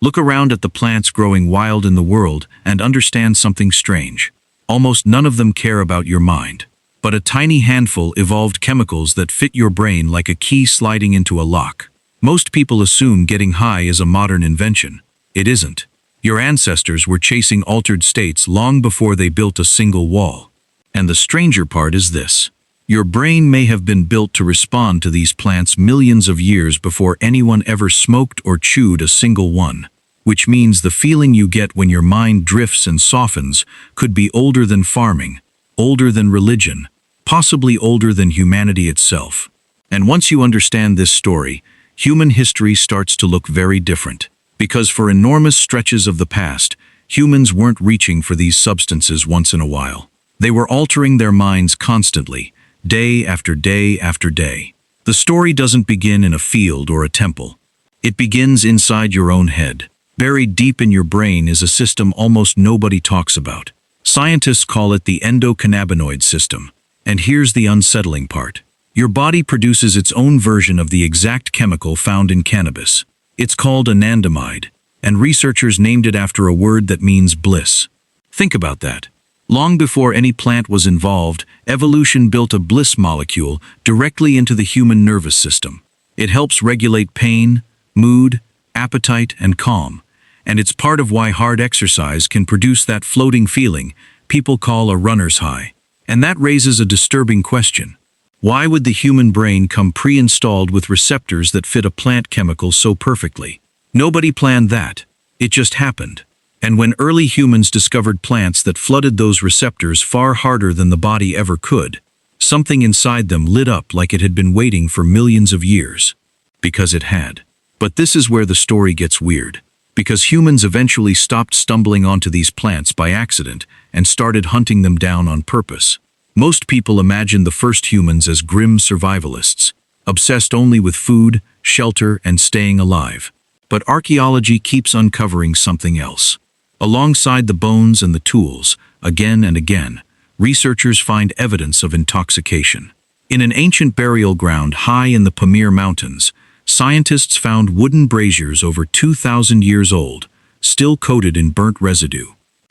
Look around at the plants growing wild in the world and understand something strange. Almost none of them care about your mind. But a tiny handful evolved chemicals that fit your brain like a key sliding into a lock. Most people assume getting high is a modern invention. It isn't. Your ancestors were chasing altered states long before they built a single wall. And the stranger part is this. Your brain may have been built to respond to these plants millions of years before anyone ever smoked or chewed a single one. Which means the feeling you get when your mind drifts and softens could be older than farming, older than religion, possibly older than humanity itself. And once you understand this story, human history starts to look very different. Because for enormous stretches of the past, humans weren't reaching for these substances once in a while. They were altering their minds constantly, day after day after day. The story doesn't begin in a field or a temple. It begins inside your own head. Buried deep in your brain is a system almost nobody talks about. Scientists call it the endocannabinoid system. And here's the unsettling part. Your body produces its own version of the exact chemical found in cannabis. It's called anandamide, and researchers named it after a word that means bliss. Think about that. Long before any plant was involved, evolution built a bliss molecule directly into the human nervous system. It helps regulate pain, mood, appetite, and calm. And it's part of why hard exercise can produce that floating feeling people call a runner's high. And that raises a disturbing question. Why would the human brain come pre-installed with receptors that fit a plant chemical so perfectly? Nobody planned that. It just happened. And when early humans discovered plants that flooded those receptors far harder than the body ever could, something inside them lit up like it had been waiting for millions of years. Because it had. But this is where the story gets weird. Because humans eventually stopped stumbling onto these plants by accident and started hunting them down on purpose. Most people imagine the first humans as grim survivalists, obsessed only with food, shelter, and staying alive. But archaeology keeps uncovering something else. Alongside the bones and the tools, again and again, researchers find evidence of intoxication. In an ancient burial ground high in the Pamir Mountains, scientists found wooden braziers over 2,000 years old, still coated in burnt residue.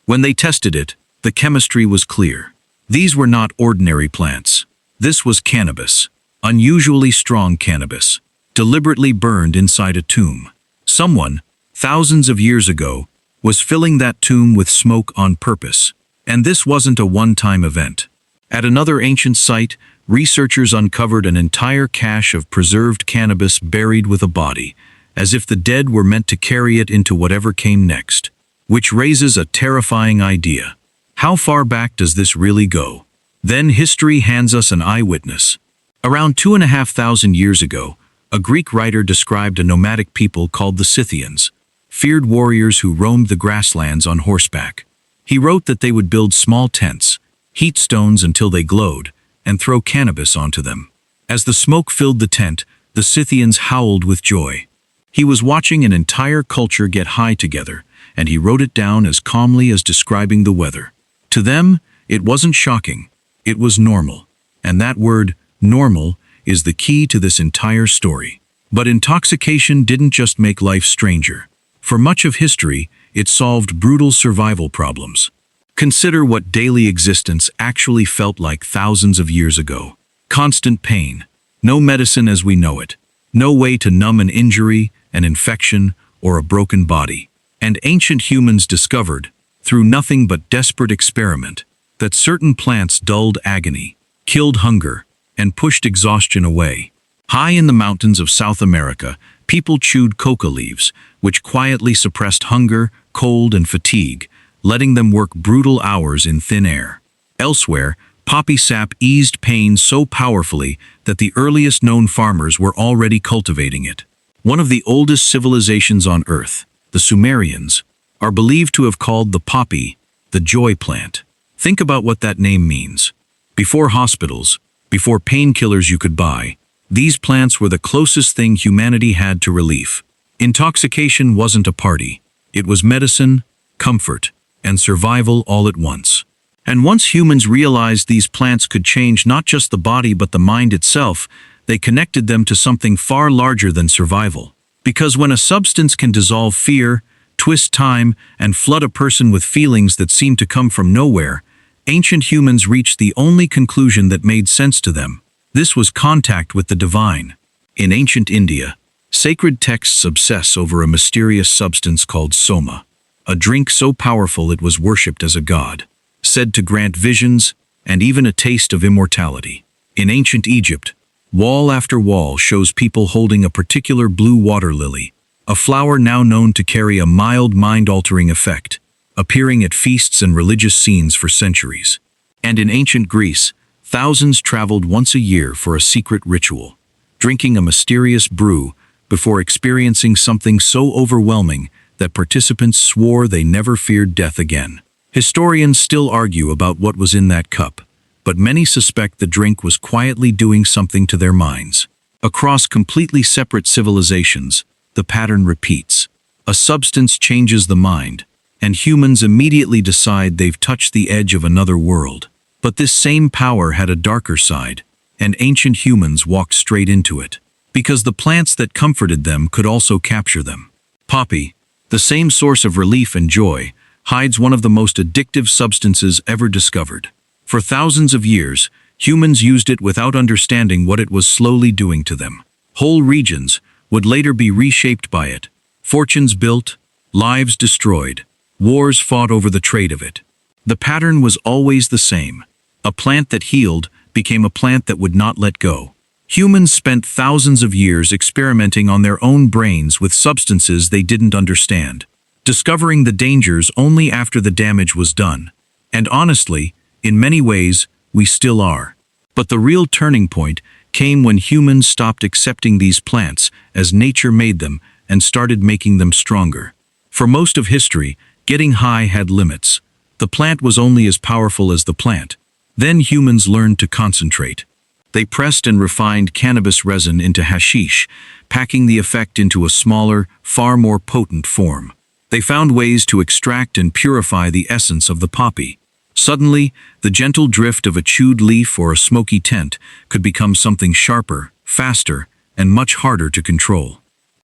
When they tested it, the chemistry was clear. These were not ordinary plants. This was cannabis, unusually strong cannabis, deliberately burned inside a tomb. Someone, thousands of years ago, was filling that tomb with smoke on purpose. And this wasn't a one-time event. At another ancient site, researchers uncovered an entire cache of preserved cannabis buried with a body, as if the dead were meant to carry it into whatever came next. Which raises a terrifying idea. How far back does this really go? Then history hands us an eyewitness. Around 2,500 years ago, a Greek writer described a nomadic people called the Scythians, feared warriors who roamed the grasslands on horseback. He wrote that they would build small tents, heat stones until they glowed, and throw cannabis onto them. As the smoke filled the tent, the Scythians howled with joy. He was watching an entire culture get high together, and he wrote it down as calmly as describing the weather. To them, it wasn't shocking. It was normal. And that word, normal, is the key to this entire story. But intoxication didn't just make life stranger. For much of history, it solved brutal survival problems. Consider what daily existence actually felt like thousands of years ago. Constant pain. No medicine as we know it. No way to numb an injury, an infection, or a broken body. And ancient humans discovered, through nothing but desperate experiment, that certain plants dulled agony, killed hunger, and pushed exhaustion away. High in the mountains of South America, people chewed coca leaves, which quietly suppressed hunger, cold, and fatigue, letting them work brutal hours in thin air. Elsewhere, poppy sap eased pain so powerfully that the earliest known farmers were already cultivating it. One of the oldest civilizations on Earth, the Sumerians, are believed to have called the poppy the joy plant. Think about what that name means. Before hospitals, before painkillers you could buy, these plants were the closest thing humanity had to relief. Intoxication wasn't a party. It was medicine, comfort, and survival all at once. And once humans realized these plants could change not just the body but the mind itself, they connected them to something far larger than survival. Because when a substance can dissolve fear, twist time, and flood a person with feelings that seem to come from nowhere, ancient humans reached the only conclusion that made sense to them. This was contact with the divine. In ancient India, sacred texts obsess over a mysterious substance called soma, a drink so powerful it was worshipped as a god, said to grant visions and even a taste of immortality. In ancient Egypt, wall after wall shows people holding a particular blue water lily, a flower now known to carry a mild mind-altering effect, appearing at feasts and religious scenes for centuries. And in ancient Greece, thousands traveled once a year for a secret ritual, drinking a mysterious brew before experiencing something so overwhelming that participants swore they never feared death again. Historians still argue about what was in that cup, but many suspect the drink was quietly doing something to their minds. Across completely separate civilizations, the pattern repeats. A substance changes the mind, and humans immediately decide they've touched the edge of another world. But this same power had a darker side, and ancient humans walked straight into it, because the plants that comforted them could also capture them. Poppy, the same source of relief and joy, hides one of the most addictive substances ever discovered. For thousands of years, humans used it without understanding what it was slowly doing to them. Whole regions would later be reshaped by it, fortunes built, lives destroyed, wars fought over the trade of it. The pattern was always the same. A plant that healed became a plant that would not let go. Humans spent thousands of years experimenting on their own brains with substances they didn't understand, discovering the dangers only after the damage was done. And honestly, in many ways, we still are. But the real turning point came when humans stopped accepting these plants as nature made them and started making them stronger. For most of history, getting high had limits. The plant was only as powerful as the plant. Then humans learned to concentrate. They pressed and refined cannabis resin into hashish, packing the effect into a smaller, far more potent form. They found ways to extract and purify the essence of the poppy. Suddenly, the gentle drift of a chewed leaf or a smoky tent could become something sharper, faster, and much harder to control.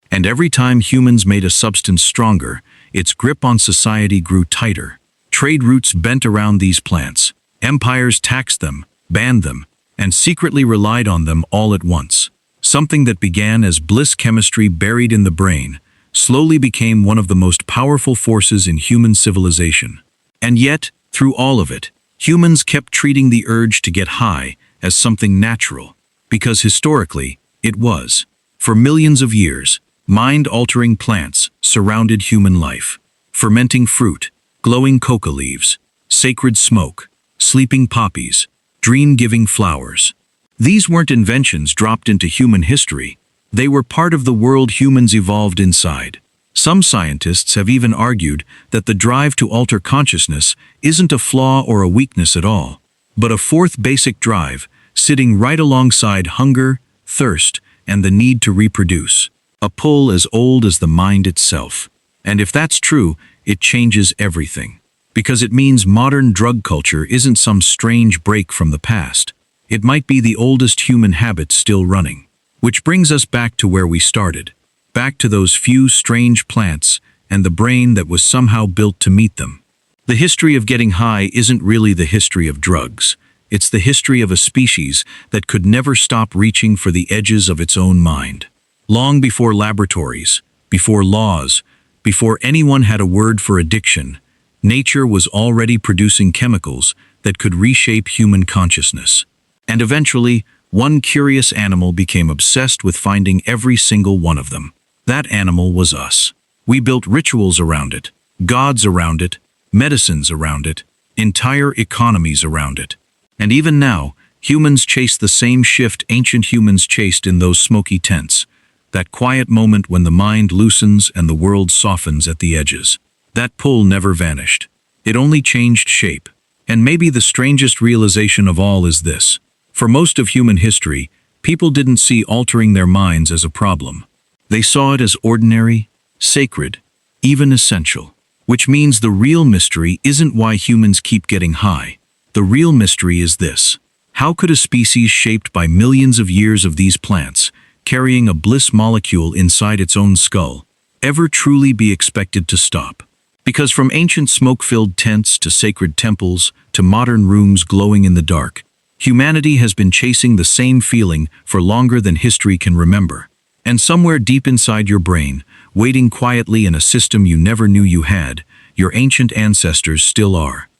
And every time humans made a substance stronger, its grip on society grew tighter. Trade routes bent around these plants. Empires taxed them, banned them, and secretly relied on them all at once. Something that began as bliss chemistry buried in the brain slowly became one of the most powerful forces in human civilization. And yet, through all of it, humans kept treating the urge to get high as something natural, because historically, it was. For millions of years, mind-altering plants surrounded human life. Fermenting fruit, glowing coca leaves, sacred smoke, sleeping poppies, dream-giving flowers. These weren't inventions dropped into human history. They were part of the world humans evolved inside. Some scientists have even argued that the drive to alter consciousness isn't a flaw or a weakness at all, but a fourth basic drive, sitting right alongside hunger, thirst, and the need to reproduce. A pull as old as the mind itself. And if that's true, it changes everything. Because it means modern drug culture isn't some strange break from the past. It might be the oldest human habit still running. Which brings us back to where we started. Back to those few strange plants and the brain that was somehow built to meet them. The history of getting high isn't really the history of drugs. It's the history of a species that could never stop reaching for the edges of its own mind. Long before laboratories, before laws, before anyone had a word for addiction, nature was already producing chemicals that could reshape human consciousness. And eventually, one curious animal became obsessed with finding every single one of them. That animal was us. We built rituals around it, gods around it, medicines around it, entire economies around it. And even now, humans chase the same shift ancient humans chased in those smoky tents. That quiet moment when the mind loosens and the world softens at the edges. That pull never vanished. It only changed shape. And maybe the strangest realization of all is this. For most of human history, people didn't see altering their minds as a problem. They saw it as ordinary, sacred, even essential. Which means the real mystery isn't why humans keep getting high. The real mystery is this. How could a species shaped by millions of years of these plants, carrying a bliss molecule inside its own skull, ever truly be expected to stop. Because from ancient smoke-filled tents to sacred temples to modern rooms glowing in the dark, humanity has been chasing the same feeling for longer than history can remember. And somewhere deep inside your brain, waiting quietly in a system you never knew you had, your ancient ancestors still are.